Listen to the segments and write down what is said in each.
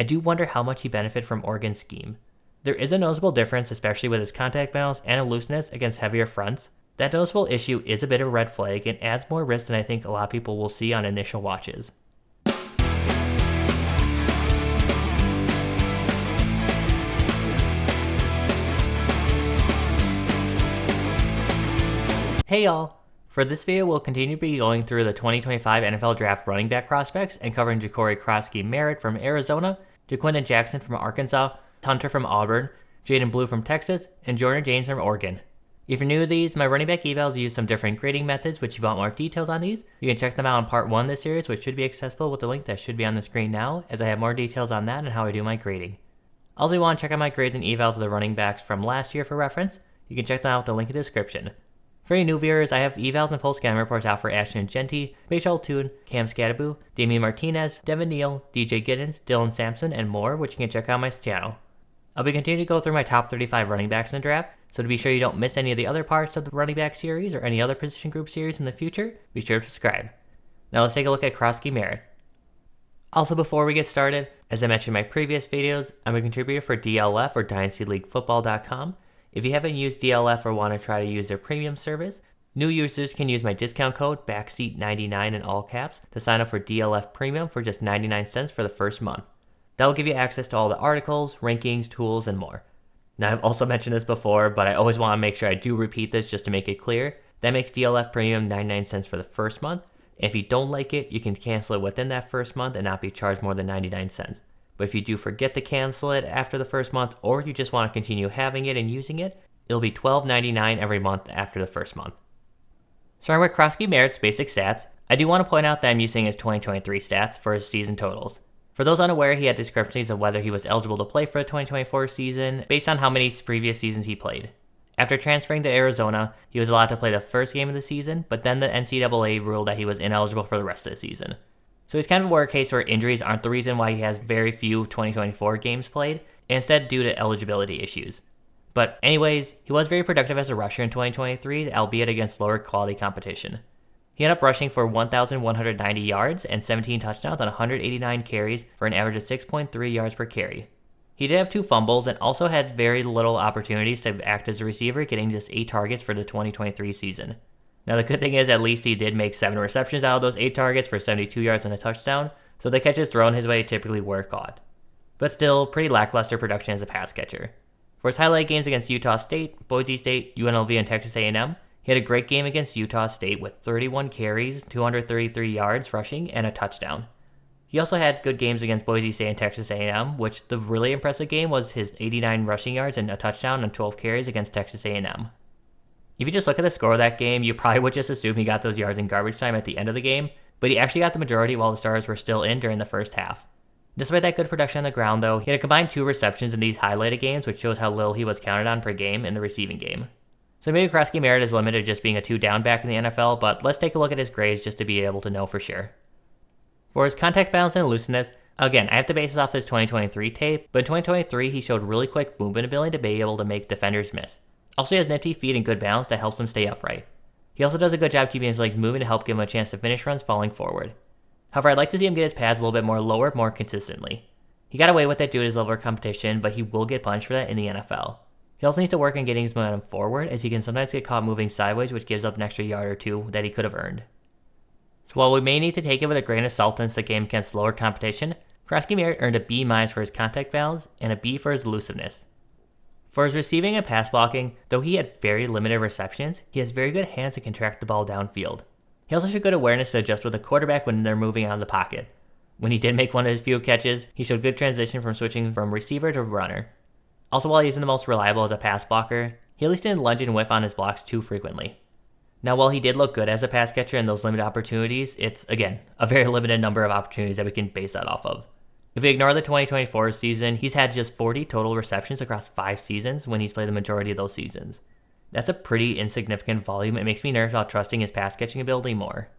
do wonder how much he benefited from Oregon's scheme. There is a noticeable difference, especially with his contact balance and elusiveness against heavier fronts. That noticeable issue is a bit of a red flag and adds more risk than I think a lot of people will see on initial watches. Hey y'all! For this video, we'll continue to be going through the 2025 NFL Draft running back prospects and covering Jacory Croskey-Merritt from Arizona, Jaquindon Jackson from Arkansas, Hunter from Auburn, Jaydon Blue from Texas, and Jordan James from Oregon. If you're new to these, my running back evals use some different grading methods, which if you want more details on these, you can check them out in part 1 of this series, which should be accessible with the link that should be on the screen now, as I have more details on that and how I do my grading. Also, if you want to check out my grades and evals of the running backs from last year for reference, you can check them out with the link in the description. For any new viewers, I have evals and full scouting reports out for Ashton Genty, Rachel Toon, Cam Scadaboo, Damian Martinez, Devin Neal, DJ Giddens, Dylan Sampson, and more, which you can check out on my channel. I'll be continuing to go through my top 35 running backs in the draft, so to be sure you don't miss any of the other parts of the running back series or any other position group series in the future, be sure to subscribe. Now let's take a look at Croskey-Merritt. Also, before we get started, as I mentioned in my previous videos, I'm a contributor for DLF or DynastyLeagueFootball.com. If you haven't used DLF or want to try to use their premium service, new users can use my discount code BACKSEAT99 in all caps to sign up for DLF Premium for just 99 cents for the first month. That will give you access to all the articles, rankings, tools, and more. Now, I've also mentioned this before, but I always want to make sure I do repeat this just to make it clear. That makes DLF Premium 99 cents for the first month. If you don't like it, you can cancel it within that first month and not be charged more than 99 cents. But if you do forget to cancel it after the first month, or you just want to continue having it and using it, it'll be $12.99 every month after the first month. Starting with Croskey-Merritt's basic stats, I do want to point out that I'm using his 2023 stats for his season totals. For those unaware, he had discrepancies of whether he was eligible to play for the 2024 season based on how many previous seasons he played. After transferring to Arizona, he was allowed to play the first game of the season, but then the NCAA ruled that he was ineligible for the rest of the season. So he's kind of a case where injuries aren't the reason why he has very few 2024 games played, and instead due to eligibility issues. But anyways, he was very productive as a rusher in 2023, albeit against lower quality competition. He ended up rushing for 1,190 yards and 17 touchdowns on 189 carries for an average of 6.3 yards per carry. He did have 2 fumbles and also had very little opportunities to act as a receiver, getting just 8 targets for the 2023 season. Now the good thing is at least he did make 7 receptions out of those 8 targets for 72 yards and a touchdown, so the catches thrown his way typically were caught. But still, pretty lackluster production as a pass catcher. For his highlight games against Utah State, Boise State, UNLV, and Texas A&M, he had a great game against Utah State with 31 carries, 233 yards rushing, and a touchdown. He also had good games against Boise State and Texas A&M, which the really impressive game was his 89 rushing yards and a touchdown on 12 carries against Texas A&M. If you just look at the score of that game, you probably would just assume he got those yards in garbage time at the end of the game, but he actually got the majority while the starters were still in during the first half. Despite that good production on the ground though, he had a combined 2 receptions in these highlighted games, which shows how little he was counted on per game in the receiving game. So maybe Croskey-Merritt is limited to just being a 2-down back in the NFL, but let's take a look at his grades just to be able to know for sure. For his contact balance and elusiveness, again, I have to base this off his 2023 tape, but in 2023 he showed really quick movement ability to be able to make defenders miss. Also, he has nifty feet and good balance that helps him stay upright. He also does a good job keeping his legs moving to help give him a chance to finish runs falling forward. However, I'd like to see him get his pads a little bit more lower more consistently. He got away with it due to his level of competition, but he will get punished for that in the NFL. He also needs to work on getting his momentum forward, as he can sometimes get caught moving sideways, which gives up an extra yard or 2 that he could have earned. So while we may need to take it with a grain of salt since the game against lower competition, Croskey-Merritt earned a B- for his contact balance and a B for his elusiveness. For his receiving and pass blocking, though he had very limited receptions, he has very good hands to contract the ball downfield. He also showed good awareness to adjust with the quarterback when they're moving out of the pocket. When he did make one of his few catches, he showed good transition from switching from receiver to runner. Also, while he isn't the most reliable as a pass blocker, he at least didn't lunge and whiff on his blocks too frequently. Now, while he did look good as a pass catcher in those limited opportunities, it's, again, a very limited number of opportunities that we can base that off of. If we ignore the 2024 season, he's had just 40 total receptions across 5 seasons when he's played the majority of those seasons. That's a pretty insignificant volume. It makes me nervous about trusting his pass catching ability more.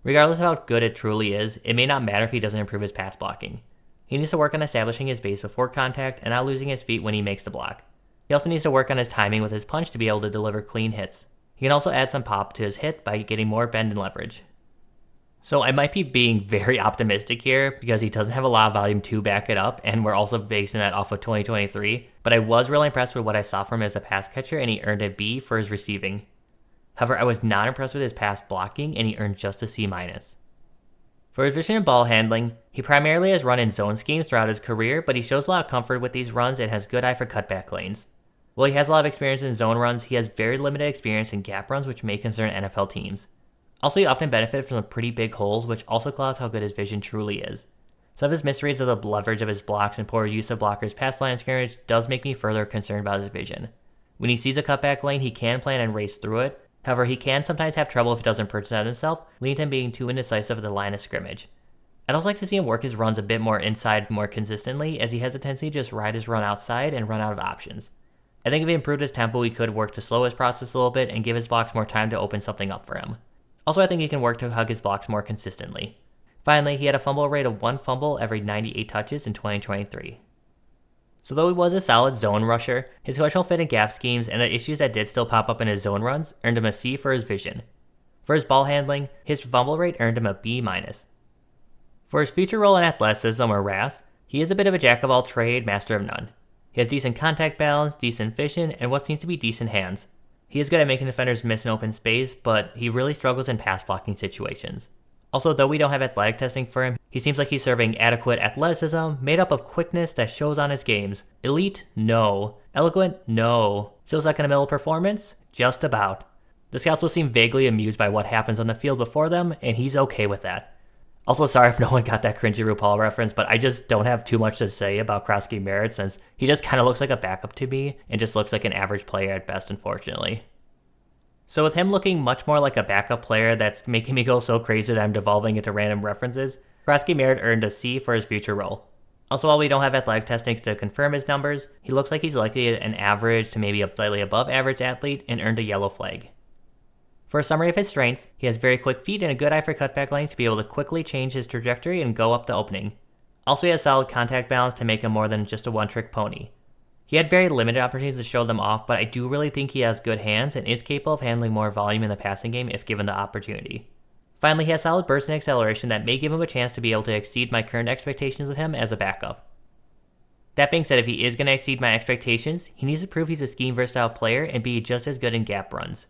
Regardless of how good it truly is, it may not matter if he doesn't improve his pass blocking. He needs to work on establishing his base before contact and not losing his feet when he makes the block. He also needs to work on his timing with his punch to be able to deliver clean hits. He can also add some pop to his hit by getting more bend and leverage. So I might be being very optimistic here because he doesn't have a lot of volume to back it up, and we're also basing that off of 2023. But I was really impressed with what I saw from him as a pass catcher, and he earned a B for his receiving. However, I was not impressed with his pass blocking, and he earned just a C-. For his vision and ball handling, he primarily has run in zone schemes throughout his career, but he shows a lot of comfort with these runs and has good eye for cutback lanes. While he has a lot of experience in zone runs, he has very limited experience in gap runs, which may concern NFL teams. Also, he often benefited from some pretty big holes, which also clouds how good his vision truly is. Some of his misreads of the leverage of his blocks and poor use of blockers past line of scrimmage does make me further concerned about his vision. When he sees a cutback lane, he can plan and race through it. However, he can sometimes have trouble if he doesn't present himself, leading to him being too indecisive at the line of scrimmage. I'd also like to see him work his runs a bit more inside more consistently, as he has a tendency to just ride his run outside and run out of options. I think if he improved his tempo, he could work to slow his process a little bit and give his blocks more time to open something up for him. Also, I think he can work to hug his blocks more consistently. Finally, he had a fumble rate of 1 fumble every 98 touches in 2023. So though he was a solid zone rusher, his questionable fit in gap schemes and the issues that did still pop up in his zone runs earned him a C for his vision. For his ball handling, his fumble rate earned him a B-. For his future role in athleticism or RAS, he is a bit of a jack-of-all-trade, master of none. He has decent contact balance, decent vision, and what seems to be decent hands. He is good at making defenders miss in open space, but he really struggles in pass blocking situations. Also, though we don't have athletic testing for him, he seems like he's serving adequate athleticism, made up of quickness that shows on his games. Elite? No. Eloquent? No. Still second to middle performance? Just about. The scouts will seem vaguely amused by what happens on the field before them, and he's okay with that. Also, sorry if no one got that cringy RuPaul reference, but I just don't have too much to say about Croskey-Merritt since he just kind of looks like a backup to me and just looks like an average player at best, unfortunately. So with him looking much more like a backup player that's making me go so crazy that I'm devolving into random references, Croskey-Merritt earned a C for his future role. Also, while we don't have athletic testing to confirm his numbers, he looks like he's likely an average to maybe a slightly above average athlete and earned a yellow flag. For a summary of his strengths, he has very quick feet and a good eye for cutback lanes to be able to quickly change his trajectory and go up the opening. Also, he has solid contact balance to make him more than just a one-trick pony. He had very limited opportunities to show them off, but I do really think he has good hands and is capable of handling more volume in the passing game if given the opportunity. Finally, he has solid burst and acceleration that may give him a chance to be able to exceed my current expectations of him as a backup. That being said, if he is going to exceed my expectations, he needs to prove he's a scheme-versatile player and be just as good in gap runs.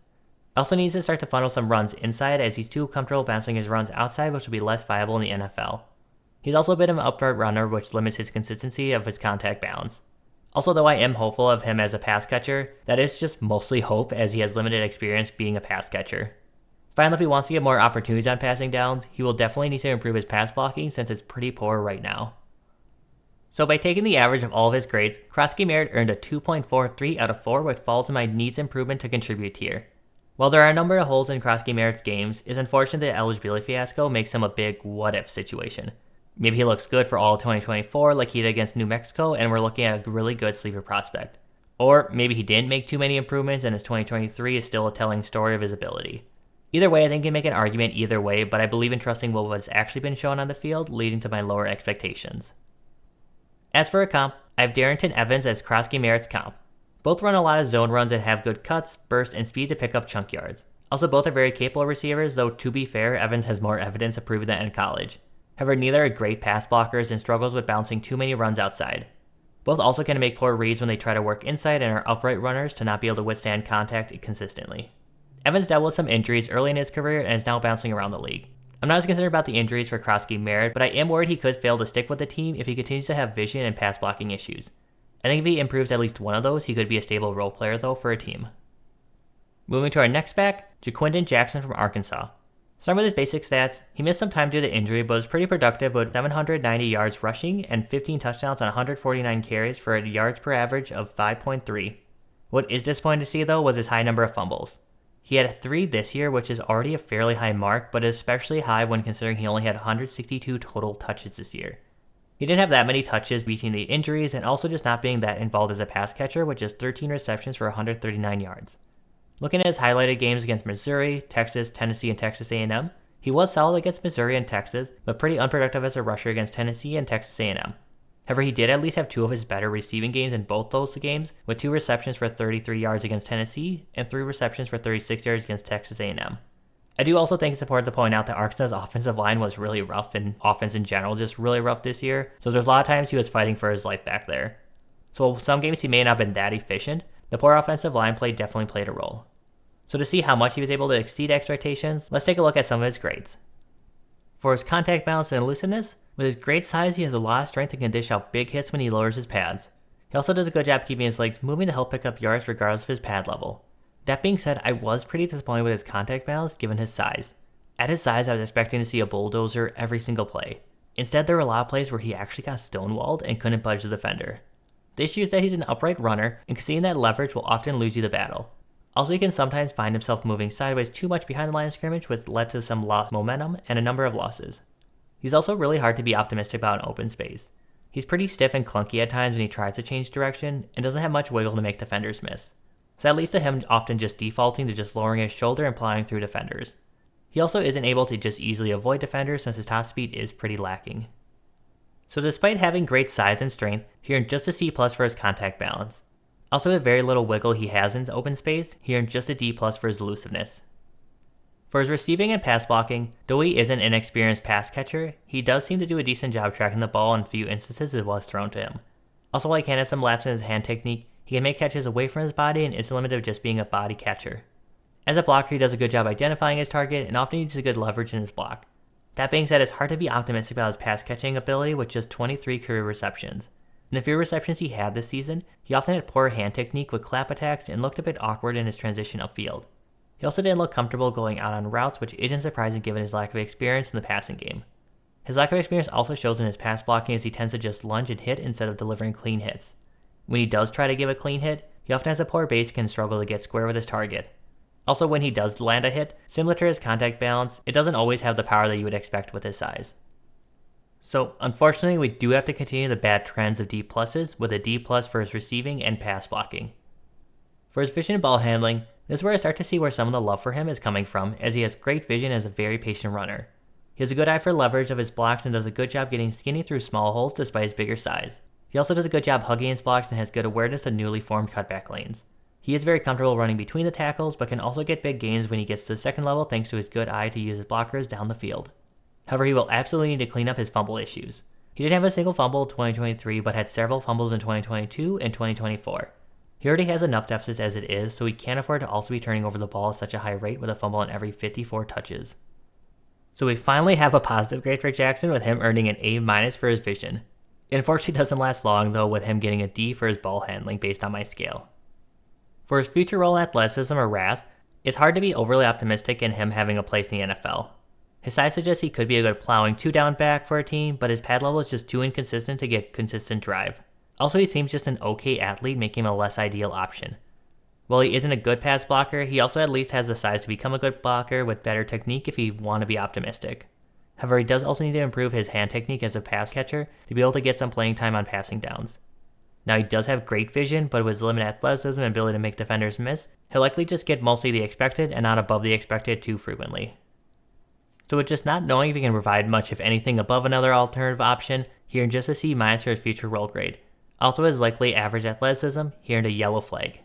Also needs to start to funnel some runs inside as he's too comfortable bouncing his runs outside, which will be less viable in the NFL. He's also a bit of an upright runner, which limits his consistency of his contact balance. Also, though I am hopeful of him as a pass catcher, that is just mostly hope as he has limited experience being a pass catcher. Finally, if he wants to get more opportunities on passing downs, he will definitely need to improve his pass blocking since it's pretty poor right now. So by taking the average of all of his grades, Croskey-Merritt earned a 2.43 out of 4, which falls in my needs improvement to contribute tier. While there are a number of holes in Croskey-Merritt's games, it's unfortunate that the eligibility fiasco makes him a big what-if situation. Maybe he looks good for all of 2024 like he did against New Mexico and we're looking at a really good sleeper prospect. Or maybe he didn't make too many improvements and his 2023 is still a telling story of his ability. Either way, I think you can make an argument either way, but I believe in trusting what was actually been shown on the field, leading to my lower expectations. As for a comp, I have Darrington Evans as Croskey-Merritt's comp. Both run a lot of zone runs and have good cuts, burst, and speed to pick up chunk yards. Also, both are very capable receivers, though to be fair, Evans has more evidence of proving that in college. However, neither are great pass blockers and struggles with bouncing too many runs outside. Both also can make poor reads when they try to work inside and are upright runners to not be able to withstand contact consistently. Evans dealt with some injuries early in his career and is now bouncing around the league. I'm not as concerned about the injuries for Croskey-Merritt, but I am worried he could fail to stick with the team if he continues to have vision and pass blocking issues. I think if he improves at least one of those, he could be a stable role player though for a team. Moving to our next back, Jaquindon Jackson from Arkansas. Starting with his basic stats, he missed some time due to injury but was pretty productive with 790 yards rushing and 15 touchdowns on 149 carries for a yards per average of 5.3. What is disappointing to see though was his high number of fumbles. He had 3 this year, which is already a fairly high mark, but is especially high when considering he only had 162 total touches this year. He didn't have that many touches between the injuries and also just not being that involved as a pass catcher with just 13 receptions for 139 yards. Looking at his highlighted games against Missouri, Texas, Tennessee, and Texas A&M, he was solid against Missouri and Texas, but pretty unproductive as a rusher against Tennessee and Texas A&M. However, he did at least have 2 of his better receiving games in both those games, with 2 receptions for 33 yards against Tennessee and 3 receptions for 36 yards against Texas A&M. I do also think it's important to point out that Arkansas's offensive line was really rough, and offense in general just really rough this year. So there's a lot of times he was fighting for his life back there. So some games he may not have been that efficient. The poor offensive line play definitely played a role. So to see how much he was able to exceed expectations, let's take a look at some of his grades. For his contact balance and elusiveness, with his great size he has a lot of strength and can dish out big hits when he lowers his pads. He also does a good job keeping his legs moving to help pick up yards regardless of his pad level. That being said, I was pretty disappointed with his contact balance given his size. At his size, I was expecting to see a bulldozer every single play. Instead, there were a lot of plays where he actually got stonewalled and couldn't budge the defender. The issue is that he's an upright runner, and conceding that leverage will often lose you the battle. Also, he can sometimes find himself moving sideways too much behind the line of scrimmage, which led to some lost momentum and a number of losses. He's also really hard to be optimistic about in open space. He's pretty stiff and clunky at times when he tries to change direction, and doesn't have much wiggle to make defenders miss. So that leads to him often just defaulting to just lowering his shoulder and plowing through defenders. He also isn't able to just easily avoid defenders since his top speed is pretty lacking. So despite having great size and strength, he earned just a C+ for his contact balance. Also with very little wiggle he has in his open space, he earned just a D+ for his elusiveness. For his receiving and pass blocking, though he isn't an experienced pass catcher, he does seem to do a decent job tracking the ball in few instances it was thrown to him. Also while he can have some lapses in his hand technique, he can make catches away from his body and isn't limited to just being a body catcher. As a blocker, he does a good job identifying his target and often uses a good leverage in his block. That being said, it's hard to be optimistic about his pass catching ability with just 23 career receptions. In the few receptions he had this season, he often had poor hand technique with clap attacks and looked a bit awkward in his transition upfield. He also didn't look comfortable going out on routes, which isn't surprising given his lack of experience in the passing game. His lack of experience also shows in his pass blocking as he tends to just lunge and hit instead of delivering clean hits. When he does try to give a clean hit, he often has a poor base and can struggle to get square with his target. Also, when he does land a hit, similar to his contact balance, it doesn't always have the power that you would expect with his size. So, unfortunately, we do have to continue the bad trends of D+, with a D+ for his receiving and pass blocking. For his vision and ball handling, this is where I start to see where some of the love for him is coming from, as he has great vision and is a very patient runner. He has a good eye for leverage of his blocks and does a good job getting skinny through small holes despite his bigger size. He also does a good job hugging his blocks and has good awareness of newly formed cutback lanes. He is very comfortable running between the tackles, but can also get big gains when he gets to the second level thanks to his good eye to use his blockers down the field. However, he will absolutely need to clean up his fumble issues. He did have a single fumble in 2023, but had several fumbles in 2022 and 2024. He already has enough deficits as it is, so he can't afford to also be turning over the ball at such a high rate with a fumble on every 54 touches. So we finally have a positive grade for Jackson, with him earning an A- for his vision. It unfortunately doesn't last long though, with him getting a D for his ball handling based on my scale. For his future role in athleticism or RAS, it's hard to be overly optimistic in him having a place in the NFL. His size suggests he could be a good plowing 2-down back for a team, but his pad level is just too inconsistent to get consistent drive. Also, he seems just an okay athlete, making him a less ideal option. While he isn't a good pass blocker, he also at least has the size to become a good blocker with better technique if you want to be optimistic. However, he does also need to improve his hand technique as a pass catcher to be able to get some playing time on passing downs. Now, he does have great vision, but with his limited athleticism and ability to make defenders miss, he'll likely just get mostly the expected and not above the expected too frequently. So with just not knowing if he can provide much if anything above another alternative option, he earned just a C- for his future role grade. Also his likely average athleticism, he earned a yellow flag.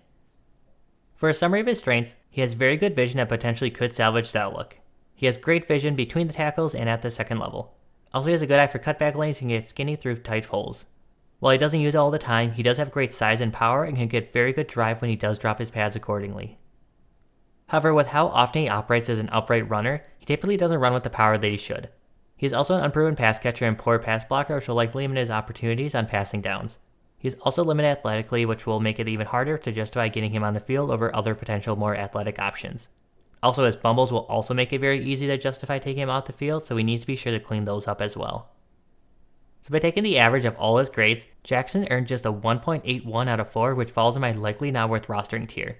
For a summary of his strengths, he has very good vision that potentially could salvage the outlook. He has great vision between the tackles and at the second level. Also he has a good eye for cutback lanes and can get skinny through tight holes. While he doesn't use it all the time, he does have great size and power and can get very good drive when he does drop his pads accordingly. However, with how often he operates as an upright runner, he typically doesn't run with the power that he should. He is also an unproven pass catcher and poor pass blocker, which will likely limit his opportunities on passing downs. He is also limited athletically, which will make it even harder to justify getting him on the field over other potential more athletic options. Also, his fumbles will also make it very easy to justify taking him out the field, so he needs to be sure to clean those up as well. So by taking the average of all his grades, Jackson earned just a 1.81 out of 4, which falls in my likely not worth rostering tier.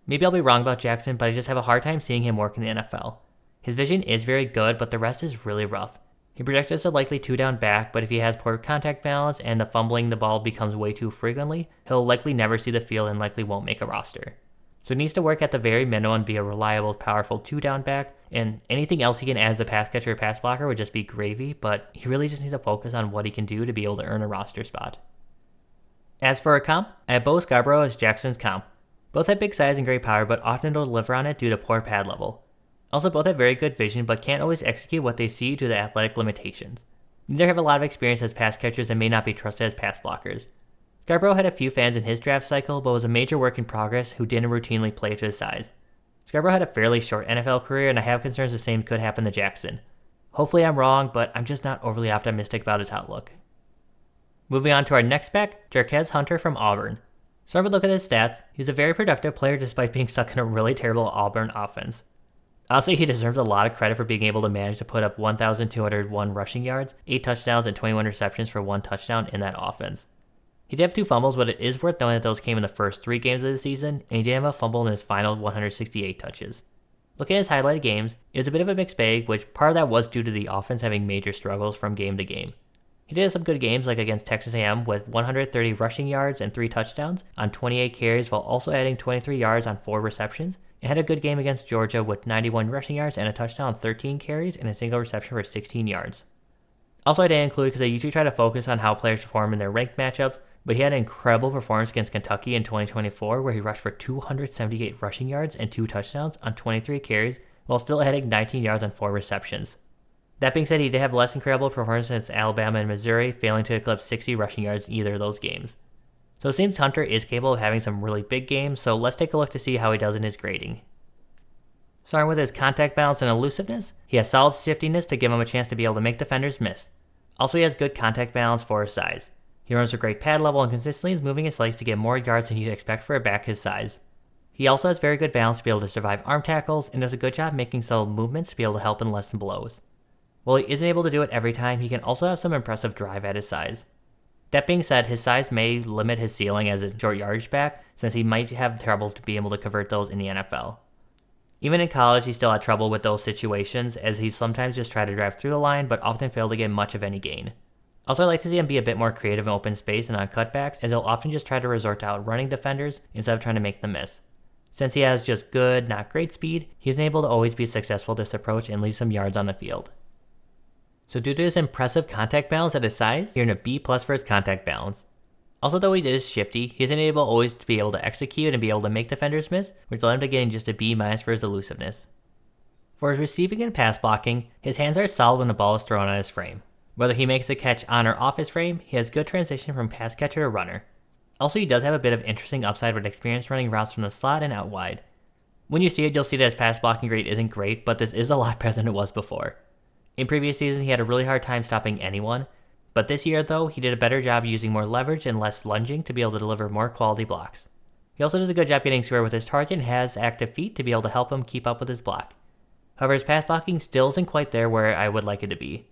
Maybe I'll be wrong about Jackson, but I just have a hard time seeing him work in the NFL. His vision is very good, but the rest is really rough. He projects as a likely 2-down back, but if he has poor contact balance and the fumbling the ball becomes way too frequently, he'll likely never see the field and likely won't make a roster. So he needs to work at the very minimum and be a reliable, powerful 2-down back, and anything else he can add as a pass catcher or pass blocker would just be gravy, but he really just needs to focus on what he can do to be able to earn a roster spot. As for a comp, I have Bo Scarborough as Jackson's comp. Both have big size and great power, but often don't deliver on it due to poor pad level. Also, both have very good vision, but can't always execute what they see due to athletic limitations. Neither have a lot of experience as pass catchers and may not be trusted as pass blockers. Scarborough had a few fans in his draft cycle, but was a major work in progress who didn't routinely play to his size. Scarborough had a fairly short NFL career, and I have concerns the same could happen to Jackson. Hopefully I'm wrong, but I'm just not overly optimistic about his outlook. Moving on to our next back, Jarquez Hunter from Auburn. Start with a look at his stats. He's a very productive player despite being stuck in a really terrible Auburn offense. Honestly, he deserves a lot of credit for being able to manage to put up 1,201 rushing yards, 8 touchdowns, and 21 receptions for 1 touchdown in that offense. He did have 2 fumbles, but it is worth noting that those came in the first 3 games of the season, and he did have a fumble in his final 168 touches. Looking at his highlighted games, it was a bit of a mixed bag, which part of that was due to the offense having major struggles from game to game. He did have some good games, like against Texas A&M with 130 rushing yards and 3 touchdowns on 28 carries, while also adding 23 yards on 4 receptions, and had a good game against Georgia with 91 rushing yards and a touchdown on 13 carries and a single reception for 16 yards. Also, I didn't include because I usually try to focus on how players perform in their ranked matchups, but he had an incredible performance against Kentucky in 2024 where he rushed for 278 rushing yards and 2 touchdowns on 23 carries while still adding 19 yards on 4 receptions. That being said, he did have less incredible performances against Alabama and Missouri, failing to eclipse 60 rushing yards in either of those games. So it seems Hunter is capable of having some really big games, so let's take a look to see how he does in his grading. Starting with his contact balance and elusiveness, he has solid shiftiness to give him a chance to be able to make defenders miss. Also, he has good contact balance for his size. He runs a great pad level and consistently is moving his legs to get more yards than you'd expect for a back his size. He also has very good balance to be able to survive arm tackles and does a good job making subtle movements to be able to help and lessen blows. While he isn't able to do it every time, he can also have some impressive drive at his size. That being said, his size may limit his ceiling as a short yardage back, since he might have trouble to be able to convert those in the NFL. Even in college, he still had trouble with those situations, as he sometimes just tried to drive through the line, but often failed to get much of any gain. Also, I like to see him be a bit more creative in open space and on cutbacks, as he'll often just try to resort to outrunning defenders instead of trying to make them miss. Since he has just good, not great speed, he's able to always be successful this approach and leave some yards on the field. So due to his impressive contact balance at his size, you're in a B+ for his contact balance. Also, though he is shifty, he isn't able always to be able to execute and be able to make defenders miss, which led him to getting just a B- for his elusiveness. For his receiving and pass blocking, his hands are solid when the ball is thrown on his frame. Whether he makes a catch on or off his frame, he has good transition from pass catcher to runner. Also, he does have a bit of interesting upside with experience running routes from the slot and out wide. When you see it, you'll see that his pass blocking grade isn't great, but this is a lot better than it was before. In previous seasons, he had a really hard time stopping anyone, but this year, though, he did a better job using more leverage and less lunging to be able to deliver more quality blocks. He also does a good job getting square with his target and has active feet to be able to help him keep up with his block. However, his pass blocking still isn't quite there where I would like it to be.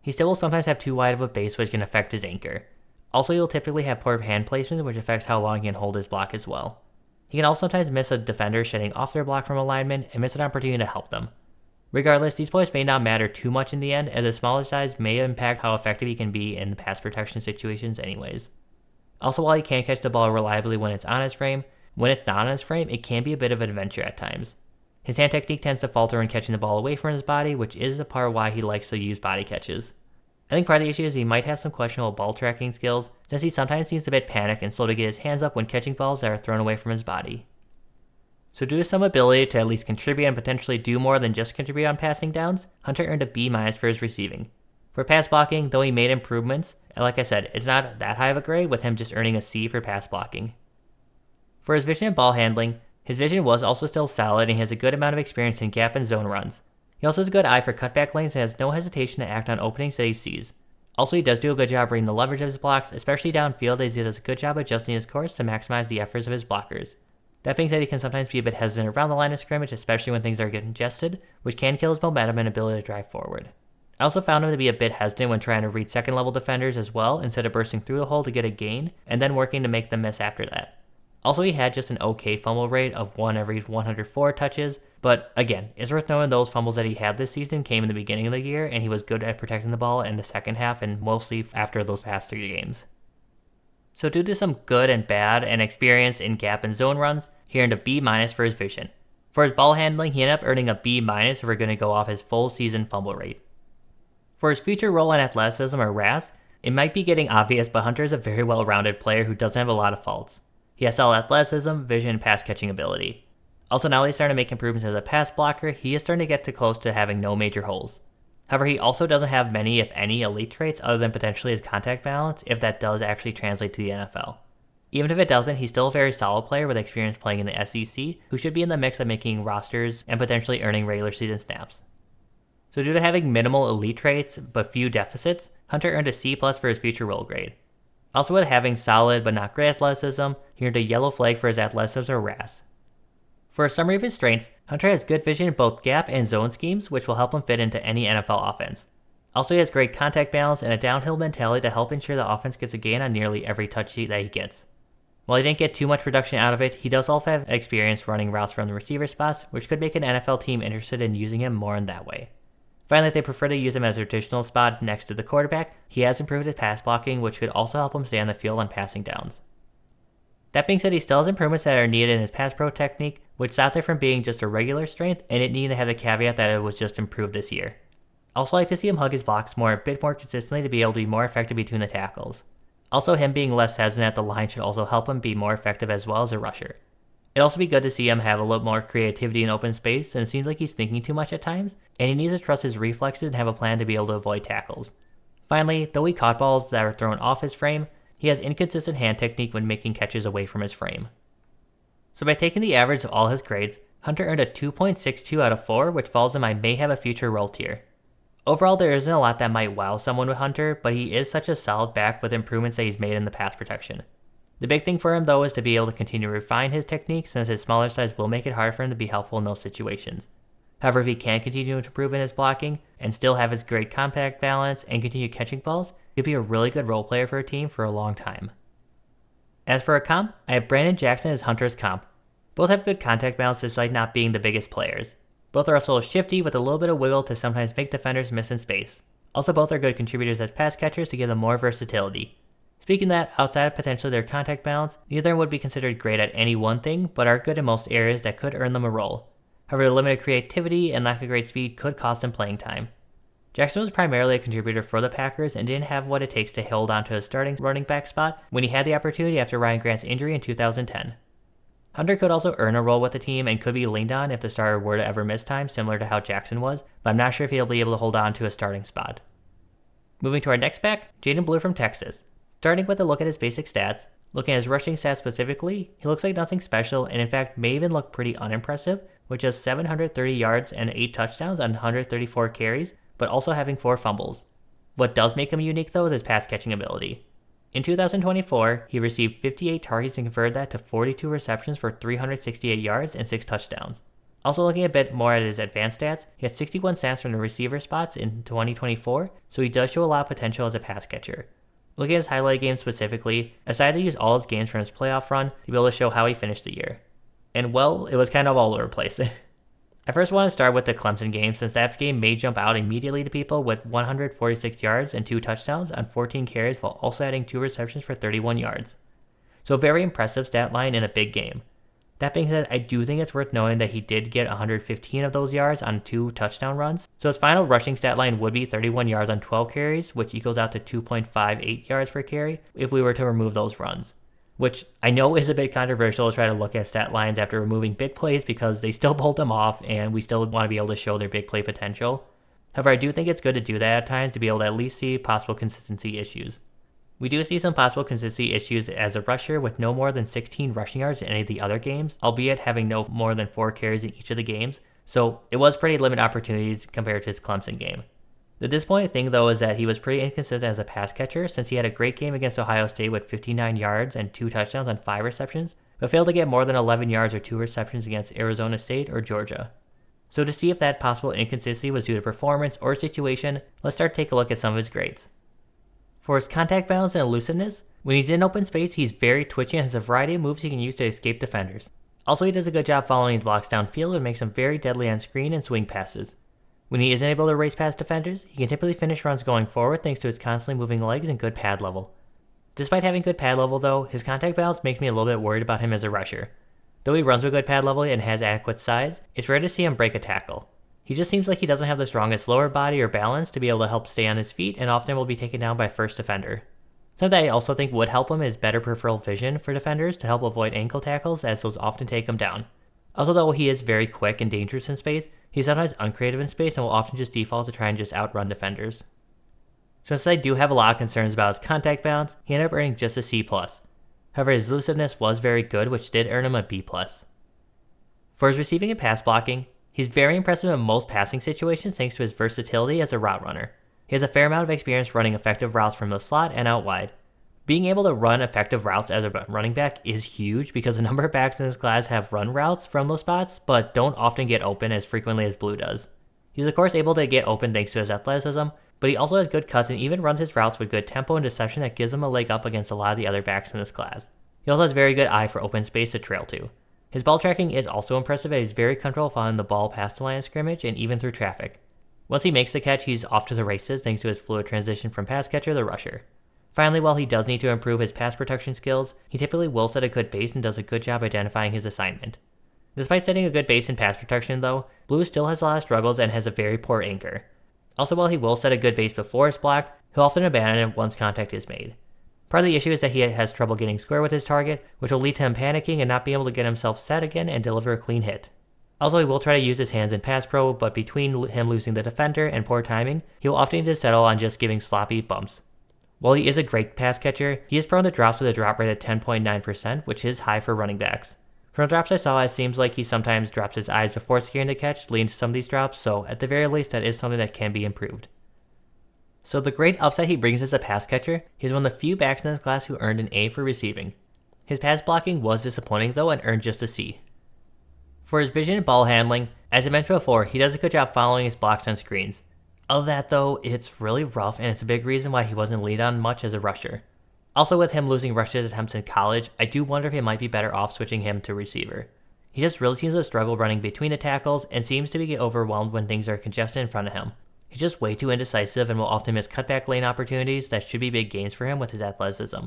He still will sometimes have too wide of a base, which can affect his anchor. Also, he'll typically have poor hand placement, which affects how long he can hold his block as well. He can also sometimes miss a defender shedding off their block from alignment and miss an opportunity to help them. Regardless, these points may not matter too much in the end, as a smaller size may impact how effective he can be in pass protection situations anyways. Also, while he can catch the ball reliably when it's on his frame, when it's not on his frame, it can be a bit of an adventure at times. His hand technique tends to falter when catching the ball away from his body, which is a part of why he likes to use body catches. I think part of the issue is he might have some questionable ball tracking skills, since he sometimes seems a bit panicked and slow to get his hands up when catching balls that are thrown away from his body. So due to some ability to at least contribute and potentially do more than just contribute on passing downs, Hunter earned a B- for his receiving. For pass blocking, though he made improvements, and like I said, it's not that high of a grade with him just earning a C for pass blocking. For his vision and ball handling, his vision was also still solid and he has a good amount of experience in gap and zone runs. He also has a good eye for cutback lanes and has no hesitation to act on openings that he sees. Also, he does do a good job reading the leverage of his blocks, especially downfield, as he does a good job adjusting his course to maximize the efforts of his blockers. That being said, he can sometimes be a bit hesitant around the line of scrimmage, especially when things are getting congested, which can kill his momentum and ability to drive forward. I also found him to be a bit hesitant when trying to read second level defenders as well, instead of bursting through the hole to get a gain, and then working to make them miss after that. Also, he had just an okay fumble rate of 1 every 104 touches, but again, it's worth noting those fumbles that he had this season came in the beginning of the year, and he was good at protecting the ball in the second half and mostly after those past 3 games. So due to some good and bad and experience in gap and zone runs, he earned a B- for his vision. For his ball handling, he ended up earning a B- if we're going to go off his full season fumble rate. For his future role in athleticism or RAS, it might be getting obvious, but Hunter is a very well-rounded player who doesn't have a lot of faults. He has solid athleticism, vision, and pass catching ability. Also, now that he's starting to make improvements as a pass blocker, he is starting to get close to having no major holes. However, he also doesn't have many, if any, elite traits other than potentially his contact balance, if that does actually translate to the NFL. Even if it doesn't, he's still a very solid player with experience playing in the SEC, who should be in the mix of making rosters and potentially earning regular season snaps. So due to having minimal elite traits but few deficits, Hunter earned a C+ for his future role grade. Also, with having solid but not great athleticism, he earned a yellow flag for his athleticism or RAS. For a summary of his strengths, Hunter has good vision in both gap and zone schemes, which will help him fit into any NFL offense. Also, he has great contact balance and a downhill mentality to help ensure the offense gets a gain on nearly every touch sheet that he gets. While he didn't get too much production out of it, he does also have experience running routes from the receiver spots, which could make an NFL team interested in using him more in that way. Finally, if they prefer to use him as a traditional spot next to the quarterback, he has improved his pass blocking, which could also help him stay on the field on passing downs. That being said, he still has improvements that are needed in his pass pro technique, which stopped it from being just a regular strength, and it needed to have the caveat that it was just improved this year. Also, I like to see him hug his blocks a bit more consistently to be able to be more effective between the tackles. Also, him being less hesitant at the line should also help him be more effective as well as a rusher. It'd also be good to see him have a little more creativity in open space, and it seems like he's thinking too much at times, and he needs to trust his reflexes and have a plan to be able to avoid tackles. Finally, though he caught balls that were thrown off his frame, he has inconsistent hand technique when making catches away from his frame. So by taking the average of all his grades, Hunter earned a 2.62 out of 4, which falls in my may have a future role tier. Overall, there isn't a lot that might wow someone with Hunter, but he is such a solid back with improvements that he's made in the pass protection. The big thing for him though is to be able to continue to refine his technique, since his smaller size will make it hard for him to be helpful in those situations. However, if he can continue to improve in his blocking and still have his great contact balance and continue catching balls, he'll be a really good role player for a team for a long time. As for a comp, I have Brandon Jackson as Hunter's comp. Both have good contact balance despite not being the biggest players. Both are also shifty with a little bit of wiggle to sometimes make defenders miss in space. Also, both are good contributors as pass catchers to give them more versatility. Speaking of that, outside of potentially their contact balance, neither would be considered great at any one thing, but are good in most areas that could earn them a role. However, their limited creativity and lack of great speed could cost them playing time. Jackson was primarily a contributor for the Packers and didn't have what it takes to hold on to his starting running back spot when he had the opportunity after Ryan Grant's injury in 2010. Hunter could also earn a role with the team and could be leaned on if the starter were to ever miss time, similar to how Jackson was, but I'm not sure if he'll be able to hold on to a starting spot. Moving to our next back, Jaydon Blue from Texas. Starting with a look at his basic stats, looking at his rushing stats specifically, he looks like nothing special and in fact may even look pretty unimpressive, with just 730 yards and 8 touchdowns on 134 carries, but also having 4 fumbles. What does make him unique though is his pass catching ability. In 2024, he received 58 targets and converted that to 42 receptions for 368 yards and 6 touchdowns. Also looking a bit more at his advanced stats, he had 61 snaps from the receiver spots in 2024, so he does show a lot of potential as a pass catcher. Looking at his highlight games specifically, I decided to use all his games from his playoff run to be able to show how he finished the year. And well, it was kind of all over the place. I first want to start with the Clemson game, since that game may jump out immediately to people with 146 yards and 2 touchdowns on 14 carries while also adding 2 receptions for 31 yards. So a very impressive stat line in a big game. That being said, I do think it's worth noting that he did get 115 of those yards on 2 touchdown runs, so his final rushing stat line would be 31 yards on 12 carries, which equals out to 2.58 yards per carry if we were to remove those runs. Which I know is a bit controversial to try to look at stat lines after removing big plays because they still pulled them off and we still want to be able to show their big play potential. However, I do think it's good to do that at times to be able to at least see possible consistency issues. We do see some possible consistency issues as a rusher with no more than 16 rushing yards in any of the other games, albeit having no more than 4 carries in each of the games, so it was pretty limited opportunities compared to his Clemson game. The disappointing thing though is that he was pretty inconsistent as a pass catcher, since he had a great game against Ohio State with 59 yards and 2 touchdowns on 5 receptions, but failed to get more than 11 yards or 2 receptions against Arizona State or Georgia. So to see if that possible inconsistency was due to performance or situation, let's start to take a look at some of his grades. For his contact balance and elusiveness, when he's in open space, he's very twitchy and has a variety of moves he can use to escape defenders. Also, he does a good job following his blocks downfield and makes them very deadly on screen and swing passes. When he isn't able to race past defenders, he can typically finish runs going forward thanks to his constantly moving legs and good pad level. Despite having good pad level though, his contact balance makes me a little bit worried about him as a rusher. Though he runs with good pad level and has adequate size, it's rare to see him break a tackle. He just seems like he doesn't have the strongest lower body or balance to be able to help stay on his feet and often will be taken down by first defender. Something that I also think would help him is better peripheral vision for defenders to help avoid ankle tackles, as those often take him down. Also, though he is very quick and dangerous in space, he's sometimes uncreative in space and will often just default to try and just outrun defenders. Since I do have a lot of concerns about his contact balance, he ended up earning just a C+. However, his elusiveness was very good, which did earn him a B+. For his receiving and pass blocking, he's very impressive in most passing situations thanks to his versatility as a route runner. He has a fair amount of experience running effective routes from the slot and out wide. Being able to run effective routes as a running back is huge because a number of backs in this class have run routes from those spots, but don't often get open as frequently as Blue does. He's of course able to get open thanks to his athleticism, but he also has good cuts and even runs his routes with good tempo and deception that gives him a leg up against a lot of the other backs in this class. He also has very good eye for open space to trail to. His ball tracking is also impressive as he's very comfortable following the ball past the line of scrimmage and even through traffic. Once he makes the catch, he's off to the races thanks to his fluid transition from pass catcher to rusher. Finally, while he does need to improve his pass protection skills, he typically will set a good base and does a good job identifying his assignment. Despite setting a good base in pass protection though, Blue still has a lot of struggles and has a very poor anchor. Also, while he will set a good base before it's blocked, he'll often abandon it once contact is made. Part of the issue is that he has trouble getting square with his target, which will lead to him panicking and not being able to get himself set again and deliver a clean hit. Also, he will try to use his hands in pass pro, but between him losing the defender and poor timing, he will often need to settle on just giving sloppy bumps. While he is a great pass catcher, he is prone to drops with a drop rate of 10.9%, which is high for running backs. From the drops I saw, it seems like he sometimes drops his eyes before securing the catch, leading to some of these drops, so at the very least that is something that can be improved. So the great upside he brings as a pass catcher, he's one of the few backs in this class who earned an A for receiving. His pass blocking was disappointing though and earned just a C. For his vision and ball handling, as I mentioned before, he does a good job following his blocks on screens. Other than that though, it's really rough and it's a big reason why he wasn't leaned on much as a rusher. Also with him losing rushes attempts in college, I do wonder if he might be better off switching him to receiver. He just really seems to struggle running between the tackles and seems to get overwhelmed when things are congested in front of him. He's just way too indecisive and will often miss cutback lane opportunities that should be big gains for him with his athleticism.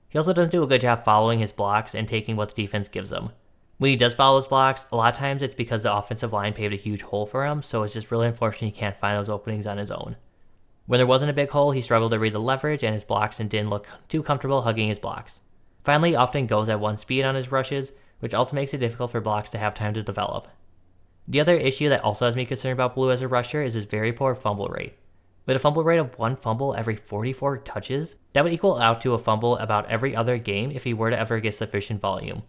He also doesn't do a good job following his blocks and taking what the defense gives him. When he does follow his blocks, a lot of times it's because the offensive line paved a huge hole for him, so it's just really unfortunate he can't find those openings on his own. When there wasn't a big hole, he struggled to read the leverage and his blocks and didn't look too comfortable hugging his blocks. Finally, he often goes at one speed on his rushes, which also makes it difficult for blocks to have time to develop. The other issue that also has me concerned about Blue as a rusher is his very poor fumble rate. With a fumble rate of 1 fumble every 44 touches, that would equal out to a fumble about every other game if he were to ever get sufficient volume.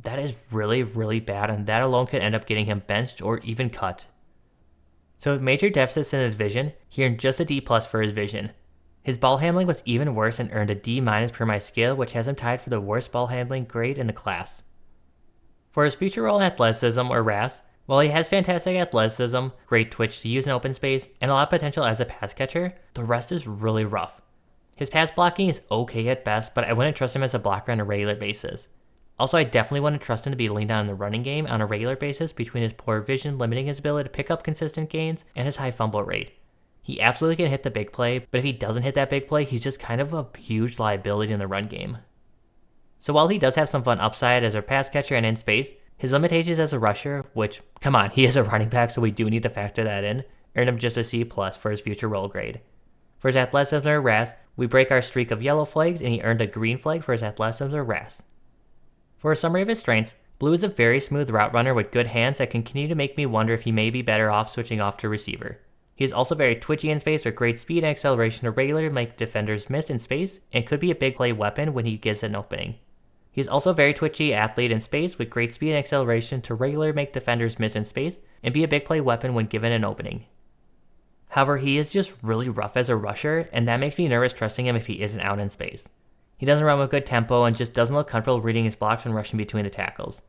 That is really, really bad, and that alone could end up getting him benched or even cut. So with major deficits in his vision, he earned just a D+ for his vision. His ball handling was even worse and earned a D- per my scale, which has him tied for the worst ball handling grade in the class. For his future role in athleticism or RAS, while he has fantastic athleticism, great twitch to use in open space, and a lot of potential as a pass catcher, the rest is really rough. His pass blocking is okay at best, but I wouldn't trust him as a blocker on a regular basis. Also, I definitely wouldn't trust him to be leaned on in the running game on a regular basis between his poor vision limiting his ability to pick up consistent gains and his high fumble rate. He absolutely can hit the big play, but if he doesn't hit that big play, he's just kind of a huge liability in the run game. So while he does have some fun upside as a pass catcher and in space, his limitations as a rusher, which, come on, he is a running back so we do need to factor that in, earned him just a C+ for his future role grade. For his athleticism or RAS, we break our streak of yellow flags and he earned a green flag for his athleticism or RAS. For a summary of his strengths, Blue is a very smooth route runner with good hands that continue to make me wonder if he may be better off switching off to receiver. He is also very twitchy in space with great speed and acceleration to regularly make defenders miss in space and could be a big play weapon when he gets an opening. He is also a very twitchy athlete in space with great speed and acceleration to regularly make defenders miss in space and be a big play weapon when given an opening. However, he is just really rough as a rusher, and that makes me nervous trusting him if he isn't out in space. He doesn't run with good tempo and just doesn't look comfortable reading his blocks when rushing between the tackles.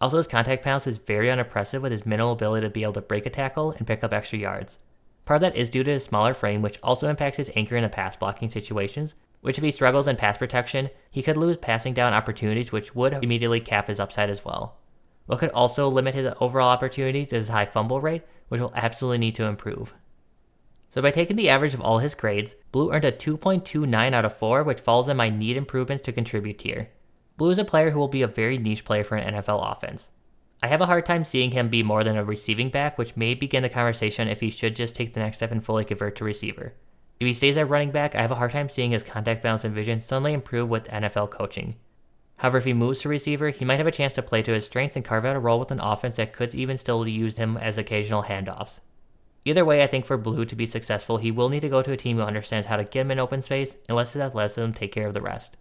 Also, his contact balance is very unimpressive with his minimal ability to be able to break a tackle and pick up extra yards. Part of that is due to his smaller frame, which also impacts his anchor in the pass blocking situations, which if he struggles in pass protection, he could lose passing down opportunities which would immediately cap his upside as well. What could also limit his overall opportunities is his high fumble rate, which will absolutely need to improve. So by taking the average of all his grades, Blue earned a 2.29 out of 4, which falls in my need improvements to contribute tier. Blue is a player who will be a very niche player for an NFL offense. I have a hard time seeing him be more than a receiving back, which may begin the conversation if he should just take the next step and fully convert to receiver. If he stays at running back, I have a hard time seeing his contact balance and vision suddenly improve with NFL coaching. However, if he moves to receiver, he might have a chance to play to his strengths and carve out a role with an offense that could even still use him as occasional handoffs. Either way, I think for Blue to be successful, he will need to go to a team who understands how to get him in open space and lets his athleticism take care of the rest.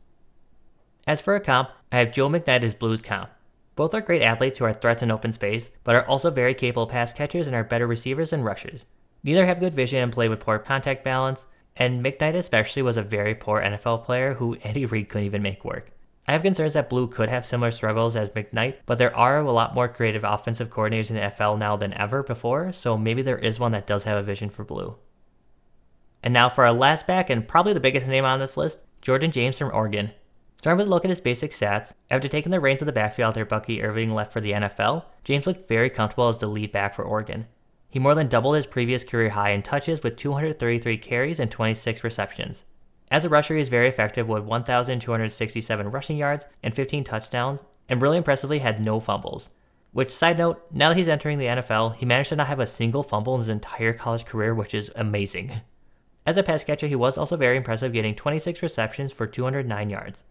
As for a comp, I have Joe McKnight as Blue's comp. Both are great athletes who are threats in open space, but are also very capable pass catchers and are better receivers and rushers. Neither have good vision and play with poor contact balance, and McKnight especially was a very poor NFL player who Andy Reid couldn't even make work. I have concerns that Blue could have similar struggles as McKnight, but there are a lot more creative offensive coordinators in the NFL now than ever before, so maybe there is one that does have a vision for Blue. And now for our last back, and probably the biggest name on this list, Jordan James from Oregon. Starting with a look at his basic stats, after taking the reins of the backfield after Bucky Irving left for the NFL, James looked very comfortable as the lead back for Oregon. He more than doubled his previous career high in touches with 233 carries and 26 receptions. As a rusher, he is very effective with 1,267 rushing yards and 15 touchdowns, and really impressively had no fumbles. Which, side note, now that he's entering the NFL, he managed to not have a single fumble in his entire college career, which is amazing. As a pass catcher, he was also very impressive, getting 26 receptions for 209 yards.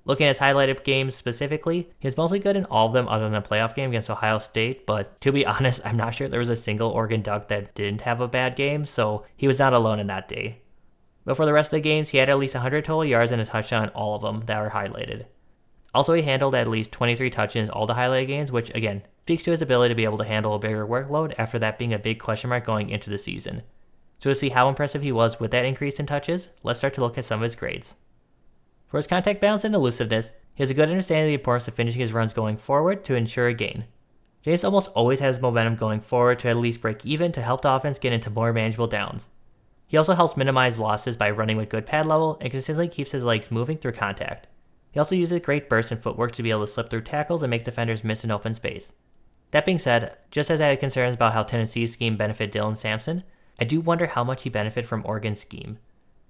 Looking at his highlighted games specifically, he's mostly good in all of them other than the playoff game against Ohio State, but to be honest, I'm not sure there was a single Oregon Duck that didn't have a bad game, so he was not alone in that day. But for the rest of the games, he had at least 100 total yards and a touchdown in all of them that were highlighted. Also, he handled at least 23 touches in all the highlighted games, which again, speaks to his ability to be able to handle a bigger workload after that being a big question mark going into the season. So to see how impressive he was with that increase in touches, let's start to look at some of his grades. For his contact balance and elusiveness, he has a good understanding of the importance of finishing his runs going forward to ensure a gain. James almost always has momentum going forward to at least break even to help the offense get into more manageable downs. He also helps minimize losses by running with good pad level and consistently keeps his legs moving through contact. He also uses great burst and footwork to be able to slip through tackles and make defenders miss in open space. That being said, just as I had concerns about how Tennessee's scheme benefited Dylan Sampson, I do wonder how much he benefited from Oregon's scheme.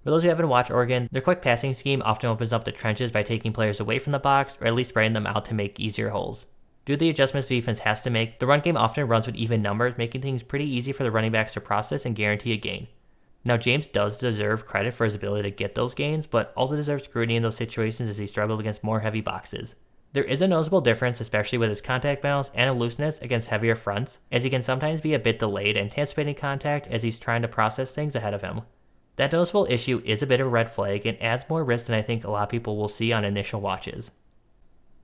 For those who haven't watched Oregon, their quick passing scheme often opens up the trenches by taking players away from the box or at least spreading them out to make easier holes. Due to the adjustments the defense has to make, the run game often runs with even numbers, making things pretty easy for the running backs to process and guarantee a gain. Now, James does deserve credit for his ability to get those gains, but also deserves scrutiny in those situations as he struggled against more heavy boxes. There is a noticeable difference, especially with his contact balance and elusiveness against heavier fronts, as he can sometimes be a bit delayed anticipating contact as he's trying to process things ahead of him. That noticeable issue is a bit of a red flag and adds more risk than I think a lot of people will see on initial watches.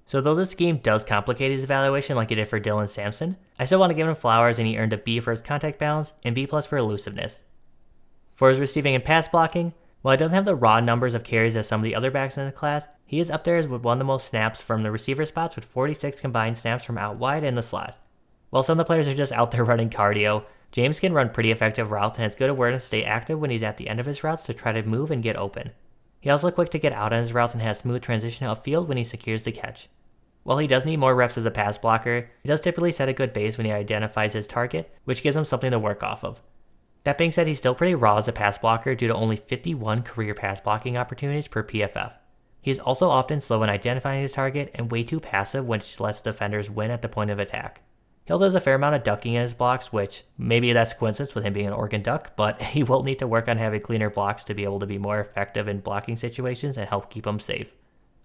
So though this scheme does complicate his evaluation like it did for Dylan Sampson, I still want to give him flowers, and he earned a B for his contact balance and B+ for elusiveness. For his receiving and pass blocking, while he doesn't have the raw numbers of carries as some of the other backs in the class, he is up there with one of the most snaps from the receiver spots with 46 combined snaps from out wide and the slot. While some of the players are just out there running cardio, James can run pretty effective routes and has good awareness to stay active when he's at the end of his routes to try to move and get open. He's also quick to get out on his routes and has smooth transition upfield when he secures the catch. While he does need more reps as a pass blocker, he does typically set a good base when he identifies his target, which gives him something to work off of. That being said, he's still pretty raw as a pass blocker due to only 51 career pass blocking opportunities per PFF. He is also often slow in identifying his target and way too passive, which lets defenders win at the point of attack. He also has a fair amount of ducking in his blocks, which maybe that's coincidence with him being an Oregon Duck, but he will need to work on having cleaner blocks to be able to be more effective in blocking situations and help keep him safe.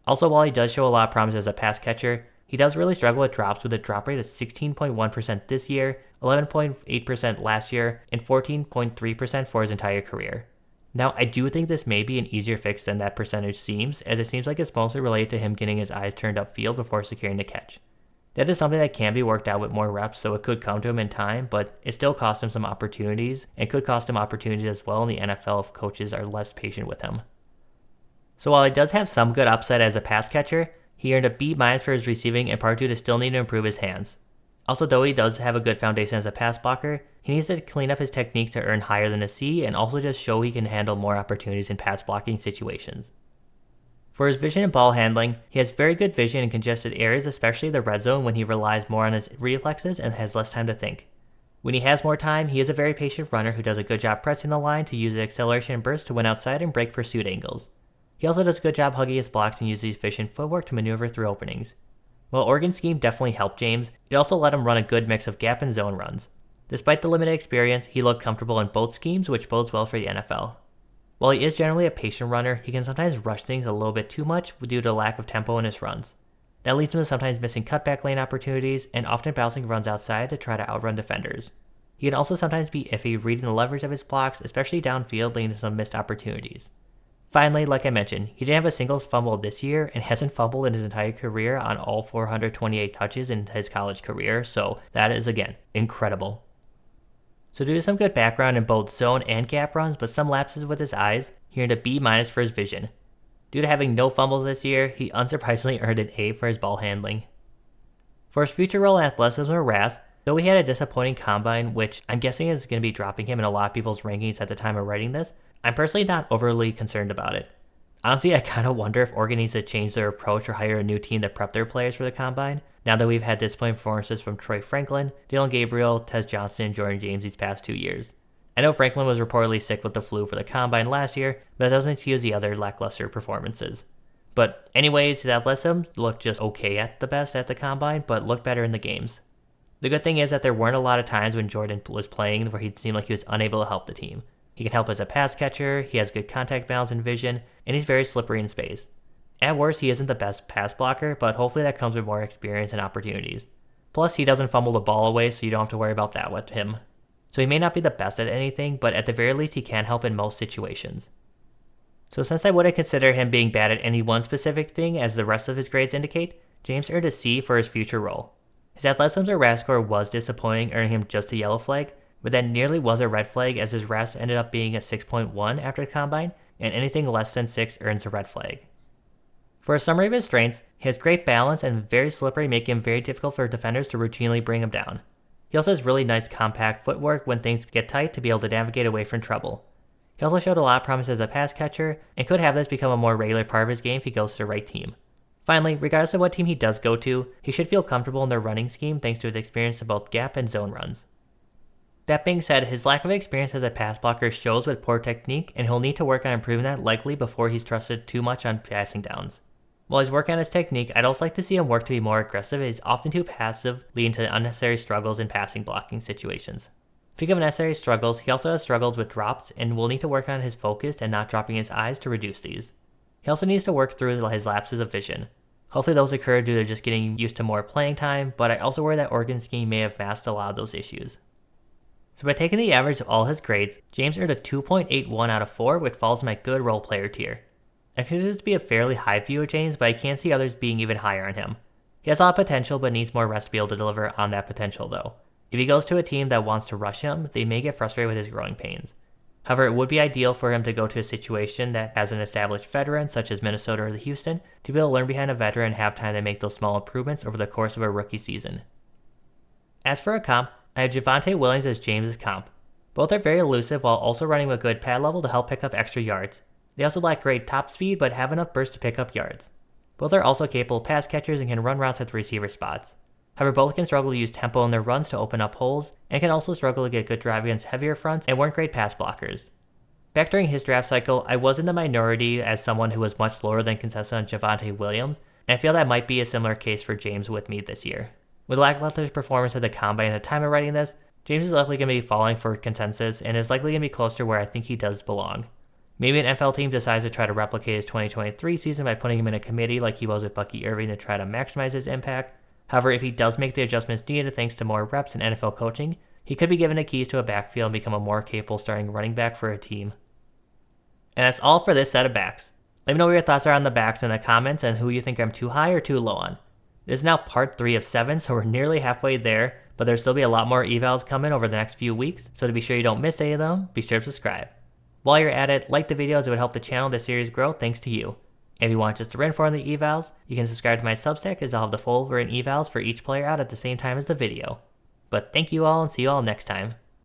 Also, while he does show a lot of promise as a pass catcher, he does really struggle with drops with a drop rate of 16.1% this year, 11.8% last year, and 14.3% for his entire career. Now, I do think this may be an easier fix than that percentage seems, as it seems like it's mostly related to him getting his eyes turned upfield before securing the catch. That is something that can be worked out with more reps, so it could come to him in time, but it still cost him some opportunities, and could cost him opportunities as well in the NFL if coaches are less patient with him. So while he does have some good upside as a pass catcher, he earned a B- for his receiving in part due to still needing to improve his hands. Also, though he does have a good foundation as a pass blocker, he needs to clean up his technique to earn higher than a C and also just show he can handle more opportunities in pass blocking situations. For his vision and ball handling, he has very good vision in congested areas, especially the red zone when he relies more on his reflexes and has less time to think. When he has more time, he is a very patient runner who does a good job pressing the line to use the acceleration and burst to win outside and break pursuit angles. He also does a good job hugging his blocks and uses efficient footwork to maneuver through openings. While Oregon's scheme definitely helped James, it also let him run a good mix of gap and zone runs. Despite the limited experience, he looked comfortable in both schemes, which bodes well for the NFL. While he is generally a patient runner, he can sometimes rush things a little bit too much due to lack of tempo in his runs. That leads him to sometimes missing cutback lane opportunities and often bouncing runs outside to try to outrun defenders. He can also sometimes be iffy reading the leverage of his blocks, especially downfield, leading to some missed opportunities. Finally, like I mentioned, he didn't have a single fumble this year and hasn't fumbled in his entire career on all 428 touches in his college career, so that is, again, incredible. So due to some good background in both zone and gap runs, but some lapses with his eyes, he earned a B- for his vision. Due to having no fumbles this year, he unsurprisingly earned an A for his ball handling. For his future role in athleticism or RAS, though he had a disappointing combine, which I'm guessing is going to be dropping him in a lot of people's rankings at the time of writing this, I'm personally not overly concerned about it. Honestly, I kind of wonder if Oregon needs to change their approach or hire a new team to prep their players for the combine, now that we've had disappointing performances from Troy Franklin, Dylan Gabriel, Tez Johnson, and Jordan James these past 2 years. I know Franklin was reportedly sick with the flu for the combine last year, but that doesn't excuse the other lackluster performances. But anyways, his athleticism looked just okay at the best at the combine, but looked better in the games. The good thing is that there weren't a lot of times when Jordan was playing where he seemed like he was unable to help the team. He can help as a pass catcher, he has good contact balance and vision, and he's very slippery in space. At worst, he isn't the best pass blocker, but hopefully that comes with more experience and opportunities. Plus, he doesn't fumble the ball away, so you don't have to worry about that with him. So he may not be the best at anything, but at the very least he can help in most situations. So since I wouldn't consider him being bad at any one specific thing as the rest of his grades indicate, James earned a C for his future role. His athleticism or RAS score was disappointing, earning him just a yellow flag, but that nearly was a red flag as his RAS ended up being a 6.1 after the combine, and anything less than 6 earns a red flag. For a summary of his strengths, he has great balance and very slippery, making him very difficult for defenders to routinely bring him down. He also has really nice compact footwork when things get tight to be able to navigate away from trouble. He also showed a lot of promise as a pass catcher, and could have this become a more regular part of his game if he goes to the right team. Finally, regardless of what team he does go to, he should feel comfortable in their running scheme thanks to his experience in both gap and zone runs. That being said, his lack of experience as a pass blocker shows with poor technique, and he'll need to work on improving that likely before he's trusted too much on passing downs. While he's working on his technique, I'd also like to see him work to be more aggressive as he's often too passive, leading to unnecessary struggles in passing blocking situations. Speaking of unnecessary struggles, he also has struggled with drops and will need to work on his focus and not dropping his eyes to reduce these. He also needs to work through his lapses of vision. Hopefully those occur due to just getting used to more playing time, but I also worry that Oregon's scheme may have masked a lot of those issues. So by taking the average of all his grades, James earned a 2.81 out of 4, which falls in my good role player tier. I consider this to be a fairly high view of James, but I can't see others being even higher on him. He has a lot of potential, but needs more rest to be able to deliver on that potential though. If he goes to a team that wants to rush him, they may get frustrated with his growing pains. However, it would be ideal for him to go to a situation that has an established veteran, such as Minnesota or Houston, to be able to learn behind a veteran and have time to make those small improvements over the course of a rookie season. As for a comp, I have Javonte Williams as James's comp. Both are very elusive while also running with good pad level to help pick up extra yards. They also lack great top speed but have enough burst to pick up yards. Both are also capable pass catchers and can run routes at the receiver spots. However, both can struggle to use tempo in their runs to open up holes, and can also struggle to get good drive against heavier fronts and weren't great pass blockers. Back during his draft cycle, I was in the minority as someone who was much lower than consensus on Javonte Williams, and I feel that might be a similar case for James with me this year. With lackluster performance at the combine at the time of writing this, James is likely going to be falling for consensus and is likely going to be close to where I think he does belong. Maybe an NFL team decides to try to replicate his 2023 season by putting him in a committee like he was with Bucky Irving to try to maximize his impact. However, if he does make the adjustments needed thanks to more reps and NFL coaching, he could be given the keys to a backfield and become a more capable starting running back for a team. And that's all for this set of backs. Let me know what your thoughts are on the backs in the comments and who you think I'm too high or too low on. This is now part 3 of 7, so we're nearly halfway there, but there'll still be a lot more evals coming over the next few weeks, so to be sure you don't miss any of them, be sure to subscribe. While you're at it, like the videos, it would help the channel and the series grow thanks to you. If you want just to run for the evals, you can subscribe to my Substack as I'll have the full written evals for each player out at the same time as the video. But thank you all and see you all next time.